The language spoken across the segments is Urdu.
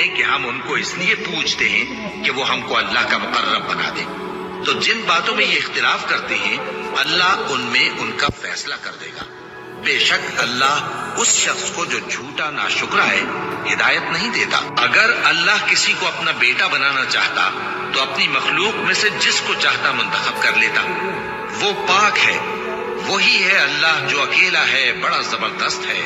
ہیں کہ ہم ان کو اس لیے پوچھتے ہیں کہ وہ ہم کو اللہ کا مقرب بنا دے۔ تو جن باتوں میں یہ اختلاف کرتے ہیں اللہ ان میں ان کا فیصلہ کر دے گا۔ بے شک اللہ اس شخص کو جو جھوٹا ناشکرا ہے ہدایت نہیں دیتا۔ اگر اللہ کسی کو اپنا بیٹا بنانا چاہتا تو اپنی مخلوق میں سے جس کو چاہتا منتخب کر لیتا۔ وہ پاک ہے، وہی ہے اللہ جو اکیلا ہے، بڑا زبردست ہے۔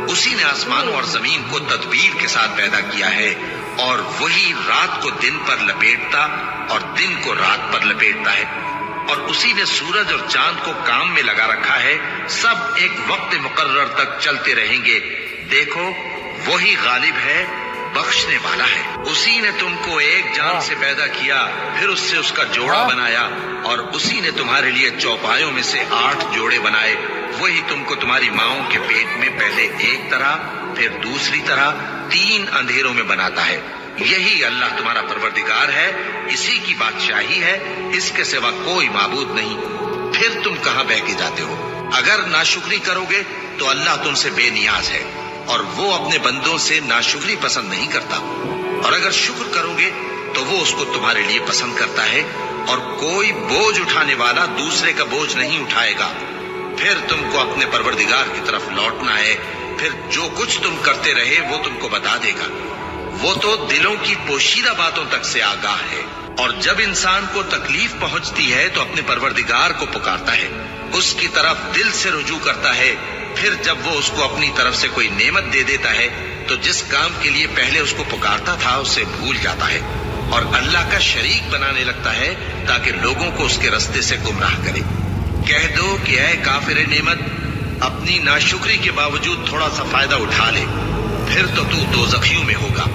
اسی نے آسمانوں اور زمین کو تدبیر کے ساتھ پیدا کیا ہے، اور وہی رات کو دن پر لپیٹتا اور دن کو رات پر لپیٹتا ہے، اور اسی نے سورج اور چاند کو کام میں لگا رکھا ہے، سب ایک وقت مقرر تک چلتے رہیں گے۔ دیکھو وہی غالب ہے، بخشنے والا ہے۔ اسی نے تم کو ایک جان سے پیدا کیا، پھر اس سے اس کا جوڑا بنایا، اور اسی نے تمہارے لیے چوپایوں میں سے 8 جوڑے بنائے۔ وہی تم کو تمہاری ماؤں کے پیٹ میں پہلے ایک طرح پھر دوسری طرح 3 اندھیروں میں بناتا ہے۔ یہی اللہ تمہارا پروردگار ہے، اسی کی بادشاہی ہے، اس کے سوا کوئی معبود نہیں۔ پھر تم کہاں بہہ کے جاتے ہو؟ اگر ناشکری کرو گے تو اللہ تم سے بے نیاز ہے، اور وہ اپنے بندوں سے ناشکری پسند نہیں کرتا، اور اگر شکر کرو گے تو وہ اس کو تمہارے لیے پسند کرتا ہے، اور کوئی بوجھ اٹھانے والا دوسرے کا بوجھ نہیں اٹھائے گا۔ پھر تم کو اپنے پروردگار کی طرف لوٹنا ہے، پھر جو کچھ تم کرتے رہے وہ تم کو بتا دے گا۔ وہ تو دلوں کی پوشیدہ باتوں تک سے آگاہ ہے، اور جب انسان کو تکلیف پہنچتی ہے تو اپنے پروردگار کو پکارتا ہے، اس کی طرف دل سے رجوع کرتا ہے۔ پھر جب وہ اس کو اپنی طرف سے کوئی نعمت دے دیتا ہے تو جس کام کے لیے پہلے اس کو پکارتا تھا اسے بھول جاتا ہے، اور اللہ کا شریک بنانے لگتا ہے تاکہ لوگوں کو اس کے رستے سے گمراہ کرے۔ کہہ دو کہ اے کافر نعمت، اپنی ناشکری کے باوجود تھوڑا سا فائدہ اٹھا لے، پھر تو دوزخیوں میں ہوگا۔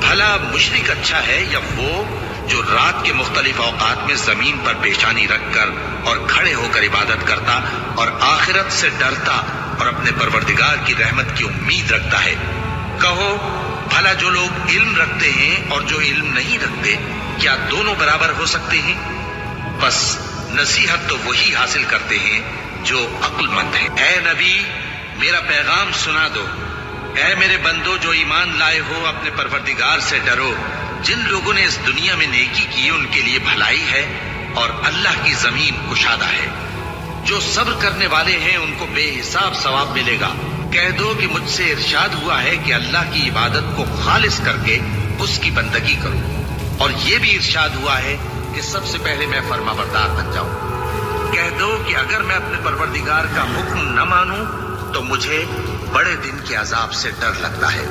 بھلا مشرک اچھا ہے یا وہ جو رات کے مختلف اوقات میں زمین پر پیشانی رکھ کر اور کھڑے ہو کر عبادت کرتا اور آخرت سے ڈرتا اور اپنے پروردگار کی رحمت کی امید رکھتا ہے۔ کہو بھلا جو لوگ علم رکھتے ہیں اور جو علم نہیں رکھتے، کیا دونوں برابر ہو سکتے ہیں؟ بس نصیحت تو وہی حاصل کرتے ہیں جو عقل مند ہیں۔ اے نبی، میرا پیغام سنا دو۔ اے میرے بندو جو ایمان لائے ہو، اپنے پروردگار سے ڈرو۔ جن لوگوں نے اس دنیا میں نیکی کی ان کے لیے بھلائی ہے، اور اللہ کی زمین کشادہ ہے۔ جو صبر کرنے والے ہیں ان کو بے حساب ثواب ملے گا۔ کہہ دو کہ مجھ سے ارشاد ہوا ہے کہ اللہ کی عبادت کو خالص کر کے اس کی بندگی کرو، اور یہ بھی ارشاد ہوا ہے کہ سب سے پہلے میں فرما بردار بن جاؤں۔ کہہ دو کہ اگر میں اپنے پروردگار کا حکم نہ مانوں تو مجھے بڑے دن کے عذاب سے ڈر لگتا ہے۔